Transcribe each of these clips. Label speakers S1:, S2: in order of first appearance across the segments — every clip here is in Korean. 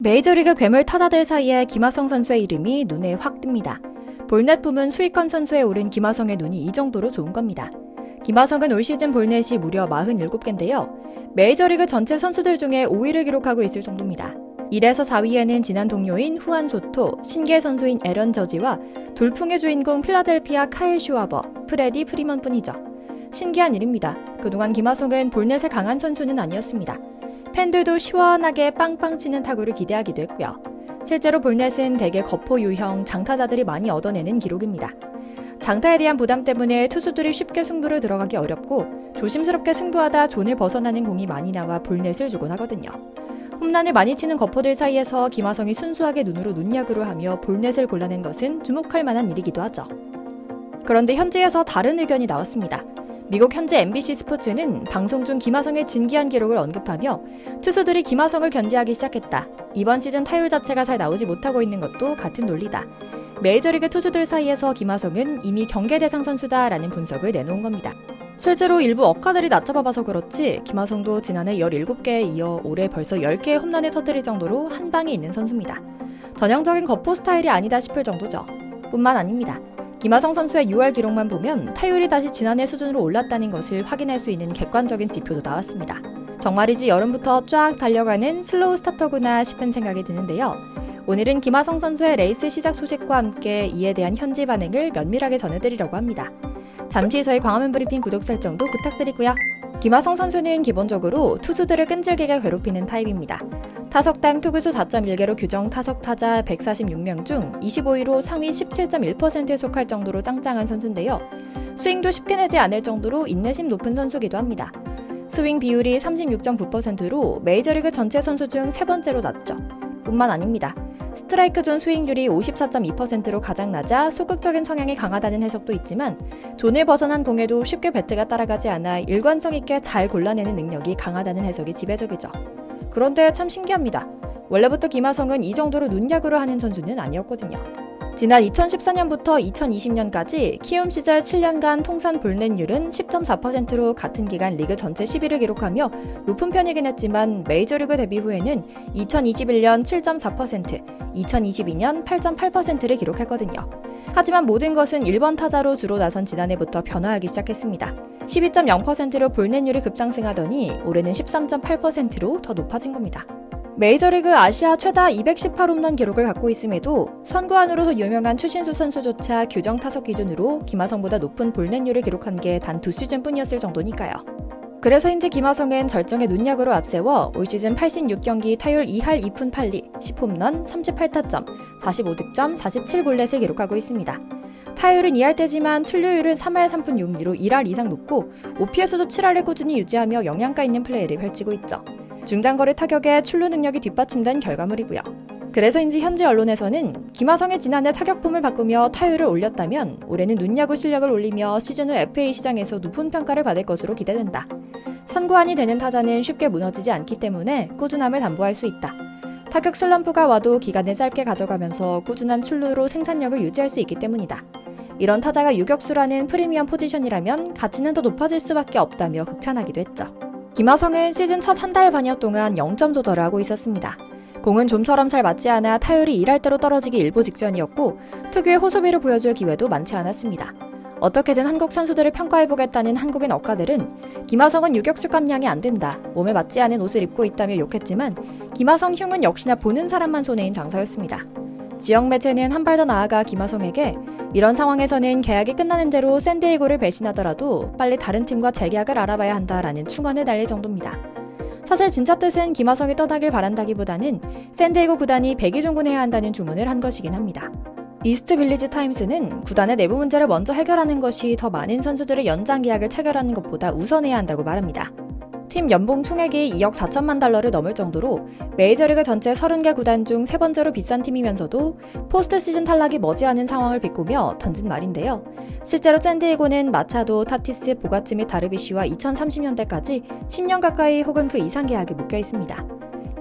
S1: 메이저리그 괴물 타자들 사이에 김하성 선수의 이름이 눈에 확 띕니다. 볼넷 부문 수익권 선수에 오른 김하성의 눈이 이 정도로 좋은 겁니다. 김하성은 올 시즌 볼넷이 무려 47개인데요. 메이저리그 전체 선수들 중에 5위를 기록하고 있을 정도입니다. 1에서 4위에는 지난 동료인 후안 소토, 신기의 선수인 에런 저지와 돌풍의 주인공 필라델피아 카일 슈와버, 프레디 프리먼 뿐이죠. 신기한 일입니다. 그동안 김하성은 볼넷에 강한 선수는 아니었습니다. 팬들도 시원하게 빵빵 치는 타구를 기대하기도 했고요. 실제로 볼넷은 대개 거포 유형 장타자들이 많이 얻어내는 기록입니다. 장타에 대한 부담 때문에 투수들이 쉽게 승부를 들어가기 어렵고 조심스럽게 승부하다 존을 벗어나는 공이 많이 나와 볼넷을 주곤 하거든요. 홈런을 많이 치는 거포들 사이에서 김하성이 순수하게 눈으로 눈야구를 하며 볼넷을 골라낸 것은 주목할 만한 일이기도 하죠. 그런데 현지에서 다른 의견이 나왔습니다. 미국 현지 MBC 스포츠는 방송 중 김하성의 진기한 기록을 언급하며 투수들이 김하성을 견제하기 시작했다. 이번 시즌 타율 자체가 잘 나오지 못하고 있는 것도 같은 논리다. 메이저리그 투수들 사이에서 김하성은 이미 경계 대상 선수다라는 분석을 내놓은 겁니다. 실제로 일부 억가들이 낮잡아봐서 그렇지 김하성도 지난해 17개에 이어 올해 벌써 10개의 홈런을 터뜨릴 정도로 한 방이 있는 선수입니다. 전형적인 거포 스타일이 아니다 싶을 정도죠. 뿐만 아닙니다. 김하성 선수의 6월 기록만 보면 타율이 다시 지난해 수준으로 올랐다는 것을 확인할 수 있는 객관적인 지표도 나왔습니다. 정말이지 여름부터 쫙 달려가는 슬로우 스타터구나 싶은 생각이 드는데요. 오늘은 김하성 선수의 레이스 시작 소식과 함께 이에 대한 현지 반응을 면밀하게 전해드리려고 합니다. 잠시 저희 광화문 브리핑 구독 설정도 부탁드리고요. 김하성 선수는 기본적으로 투수들을 끈질기게 괴롭히는 타입입니다. 타석당 투구수 4.1개로 규정 타석 타자 146명 중 25위로 상위 17.1%에 속할 정도로 짱짱한 선수인데요. 스윙도 쉽게 내지 않을 정도로 인내심 높은 선수기도 합니다. 스윙 비율이 36.9%로 메이저리그 전체 선수 중 세 번째로 낮죠. 뿐만 아닙니다. 스트라이크 존 스윙률이 54.2%로 가장 낮아 소극적인 성향이 강하다는 해석도 있지만 존을 벗어난 공에도 쉽게 배트가 따라가지 않아 일관성 있게 잘 골라내는 능력이 강하다는 해석이 지배적이죠. 그런데 참 신기합니다. 원래부터 김하성은 이 정도로 눈야구를 하는 선수는 아니었거든요. 지난 2014년부터 2020년까지 키움 시절 7년간 통산 볼넷률은 10.4%로 같은 기간 리그 전체 10위를 기록하며 높은 편이긴 했지만 메이저리그 데뷔 후에는 2021년 7.4%, 2022년 8.8%를 기록했거든요. 하지만 모든 것은 1번 타자로 주로 나선 지난해부터 변화하기 시작했습니다. 12.0%로 볼넷률이 급상승하더니 올해는 13.8%로 더 높아진 겁니다. 메이저리그 아시아 최다 218홈런 기록을 갖고 있음에도 선구안으로 유명한 추신수 선수조차 규정 타석 기준으로 김하성보다 높은 볼넷률을 기록한 게 단 2시즌뿐이었을 정도니까요. 그래서인지 김하성은 절정의 눈야구로 앞세워 올 시즌 86경기 타율 2할 2푼 8리, 10홈런, 38타점, 45득점, 47볼넷을 기록하고 있습니다. 타율은 2할대지만 출루율은 3할 3푼 6리로 1할 이상 높고 OPS도 7할을 꾸준히 유지하며 영양가 있는 플레이를 펼치고 있죠. 중장거리 타격에 출루 능력이 뒷받침된 결과물이고요. 그래서인지 현지 언론에서는 김하성의 지난해 타격폼을 바꾸며 타율을 올렸다면 올해는 눈야구 실력을 올리며 시즌 후 FA 시장에서 높은 평가를 받을 것으로 기대된다. 선구안이 되는 타자는 쉽게 무너지지 않기 때문에 꾸준함을 담보할 수 있다. 타격 슬럼프가 와도 기간을 짧게 가져가면서 꾸준한 출루로 생산력을 유지할 수 있기 때문이다. 이런 타자가 유격수라는 프리미엄 포지션이라면 가치는 더 높아질 수밖에 없다며 극찬하기도 했죠. 김하성은 시즌 첫 한 달 반여 동안 0점 조절을 하고 있었습니다. 공은 좀처럼 잘 맞지 않아 타율이 1할대로 떨어지기 일보 직전이었고 특유의 호수비를 보여줄 기회도 많지 않았습니다. 어떻게든 한국 선수들을 평가해보겠다는 한국인 억가들은 김하성은 유격수 감량이 안 된다, 몸에 맞지 않은 옷을 입고 있다며 욕했지만 김하성 흉은 역시나 보는 사람만 손해인 장사였습니다. 지역 매체는 한 발 더 나아가 김하성에게 이런 상황에서는 계약이 끝나는 대로 샌디에이고를 배신하더라도 빨리 다른 팀과 재계약을 알아봐야 한다라는 충언을 날릴 정도입니다. 사실 진짜 뜻은 김하성이 떠나길 바란다기보다는 샌디에이고 구단이 백의종군해야 한다는 주문을 한 것이긴 합니다. 이스트 빌리지 타임스는 구단의 내부 문제를 먼저 해결하는 것이 더 많은 선수들의 연장 계약을 체결하는 것보다 우선해야 한다고 말합니다. 팀 연봉 총액이 2억 4천만 달러를 넘을 정도로 메이저리그 전체 30개 구단 중 세 번째로 비싼 팀이면서도 포스트 시즌 탈락이 머지않은 상황을 비꾸며 던진 말인데요. 실제로 샌디에이고는 마차도, 타티스, 보가츠 및 다르비쉬와 2030년대까지 10년 가까이 혹은 그 이상 계약이 묶여 있습니다.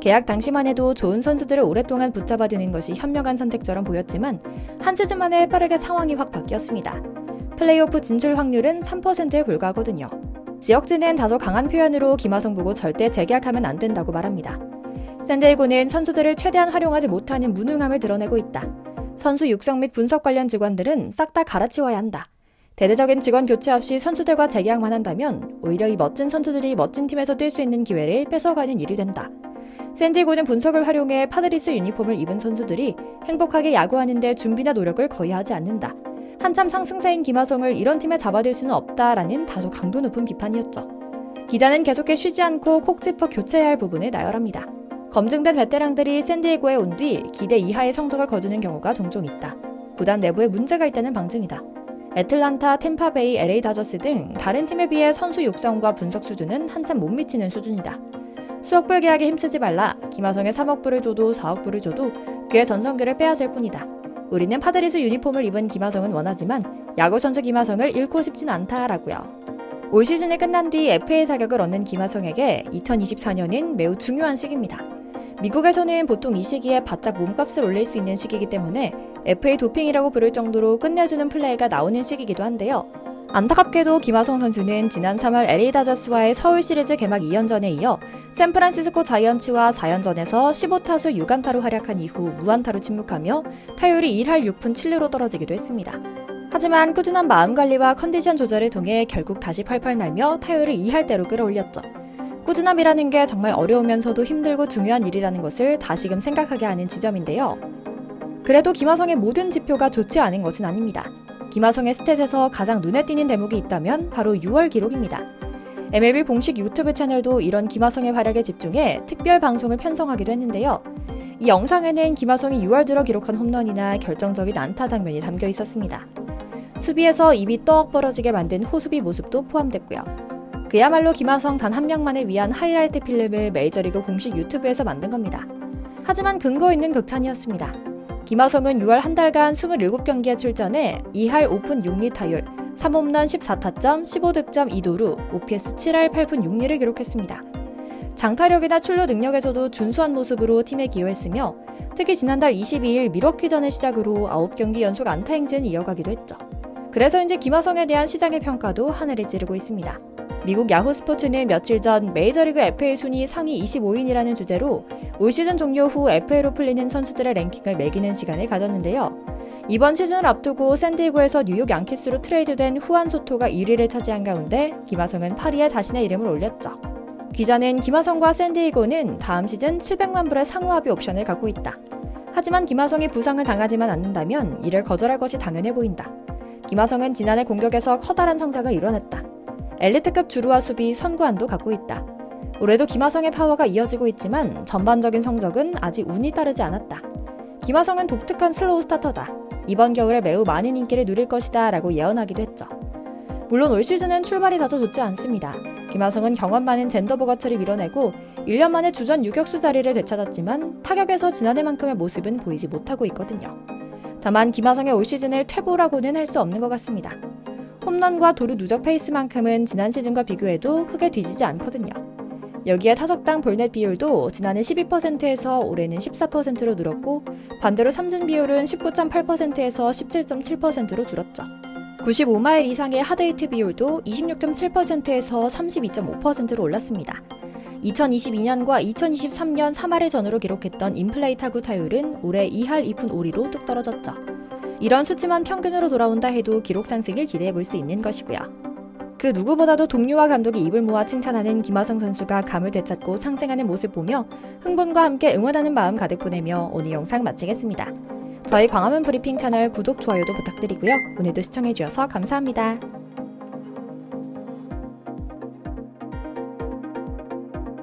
S1: 계약 당시만 해도 좋은 선수들을 오랫동안 붙잡아두는 것이 현명한 선택처럼 보였지만 한 시즌 만에 빠르게 상황이 확 바뀌었습니다. 플레이오프 진출 확률은 3%에 불과하거든요. 지역지는 다소 강한 표현으로 김하성 보고 절대 재계약하면 안 된다고 말합니다. 샌디에고는 선수들을 최대한 활용하지 못하는 무능함을 드러내고 있다. 선수 육성 및 분석 관련 직원들은 싹 다 갈아치워야 한다. 대대적인 직원 교체 없이 선수들과 재계약만 한다면 오히려 이 멋진 선수들이 멋진 팀에서 뛸 수 있는 기회를 뺏어가는 일이 된다. 샌디에고는 분석을 활용해 파드리스 유니폼을 입은 선수들이 행복하게 야구하는데 준비나 노력을 거의 하지 않는다. 한참 상승세인 김하성을 이런 팀에 잡아둘 수는 없다라는 다소 강도 높은 비판이었죠. 기자는 계속해 쉬지 않고 콕 짚어 교체해야 할 부분을 나열합니다. 검증된 베테랑들이 샌디에고에 온 뒤 기대 이하의 성적을 거두는 경우가 종종 있다. 구단 내부에 문제가 있다는 방증이다. 애틀란타, 템파베이, LA 다저스 등 다른 팀에 비해 선수 육성과 분석 수준은 한참 못 미치는 수준이다. 수억불 계약에 힘쓰지 말라. 김하성에 3억불을 줘도 4억불을 줘도 그의 전성기를 빼앗을 뿐이다. 우리는 파드리스 유니폼을 입은 김하성은 원하지만 야구 선수 김하성을 잃고 싶진 않다라고요. 올 시즌이 끝난 뒤 FA 자격을 얻는 김하성에게 2024년은 매우 중요한 시기입니다. 미국에서는 보통 이 시기에 바짝 몸값을 올릴 수 있는 시기이기 때문에 FA 도핑이라고 부를 정도로 끝내주는 플레이가 나오는 시기이기도 한데요. 안타깝게도 김하성 선수는 지난 3월 LA 다저스와의 서울 시리즈 개막 2연전에 이어 샌프란시스코 자이언츠와 4연전에서 15타수 6안타로 활약한 이후 무안타로 침묵하며 타율이 1할 6푼 7리로 떨어지기도 했습니다. 하지만 꾸준한 마음관리와 컨디션 조절을 통해 결국 다시 펄펄 날며 타율을 2할대로 끌어올렸죠. 꾸준함이라는 게 정말 어려우면서도 힘들고 중요한 일이라는 것을 다시금 생각하게 하는 지점인데요. 그래도 김하성의 모든 지표가 좋지 않은 것은 아닙니다. 김하성의 스탯에서 가장 눈에 띄는 대목이 있다면 바로 6월 기록입니다. MLB 공식 유튜브 채널도 이런 김하성의 활약에 집중해 특별 방송을 편성하기도 했는데요. 이 영상에는 김하성이 6월 들어 기록한 홈런이나 결정적인 안타 장면이 담겨 있었습니다. 수비에서 입이 떡 벌어지게 만든 호수비 모습도 포함됐고요. 그야말로 김하성 단 한 명만을 위한 하이라이트 필름을 메이저리그 공식 유튜브에서 만든 겁니다. 하지만 근거 있는 극찬이었습니다. 김하성은 6월 한 달간 27경기에 출전해 2할 5푼 6리 타율, 3홈런 14타점, 15득점 2도루, OPS 7할 8푼 6리를 기록했습니다. 장타력이나 출루 능력에서도 준수한 모습으로 팀에 기여했으며 특히 지난달 22일 밀워키전을 시작으로 9경기 연속 안타 행진을 이어가기도 했죠. 그래서인지 김하성에 대한 시장의 평가도 하늘을 찌르고 있습니다. 미국 야후 스포츠는 며칠 전 메이저리그 FA 순위 상위 25인이라는 주제로 올 시즌 종료 후 FA로 풀리는 선수들의 랭킹을 매기는 시간을 가졌는데요. 이번 시즌을 앞두고 샌디에고에서 뉴욕 양키스로 트레이드된 후안 소토가 1위를 차지한 가운데 김하성은 8위에 자신의 이름을 올렸죠. 기자는 김하성과 샌디에고는 다음 시즌 700만 불의 상호 합의 옵션을 갖고 있다. 하지만 김하성이 부상을 당하지만 않는다면 이를 거절할 것이 당연해 보인다. 김하성은 지난해 공격에서 커다란 성장을 이뤄냈다. 엘리트급 주루와 수비, 선구안도 갖고 있다. 올해도 김하성의 파워가 이어지고 있지만 전반적인 성적은 아직 운이 따르지 않았다. 김하성은 독특한 슬로우 스타터다. 이번 겨울에 매우 많은 인기를 누릴 것이다 라고 예언하기도 했죠. 물론 올 시즌은 출발이 다소 좋지 않습니다. 김하성은 경험 많은 젠더 보거트를 밀어내고 1년 만에 주전 유격수 자리를 되찾았지만 타격에서 지난해만큼의 모습은 보이지 못하고 있거든요. 다만 김하성의 올 시즌을 퇴보라고는 할 수 없는 것 같습니다. 홈런과 도루 누적 페이스만큼은 지난 시즌과 비교해도 크게 뒤지지 않거든요. 여기에 타석당 볼넷 비율도 지난해 12%에서 올해는 14%로 늘었고 반대로 삼진 비율은 19.8%에서 17.7%로 줄었죠. 95마일 이상의 하드히트 비율도 26.7%에서 32.5%로 올랐습니다. 2022년과 2023년 3할을 전후로 기록했던 인플레이 타구 타율은 올해 2할 2푼 5리로 뚝 떨어졌죠. 이런 수치만 평균으로 돌아온다 해도 기록 상승을 기대해볼 수 있는 것이고요. 그 누구보다도 동료와 감독이 입을 모아 칭찬하는 김하성 선수가 감을 되찾고 상승하는 모습 보며 흥분과 함께 응원하는 마음 가득 보내며 오늘 영상 마치겠습니다. 저희 광화문 브리핑 채널 구독, 좋아요도 부탁드리고요. 오늘도 시청해주셔서 감사합니다.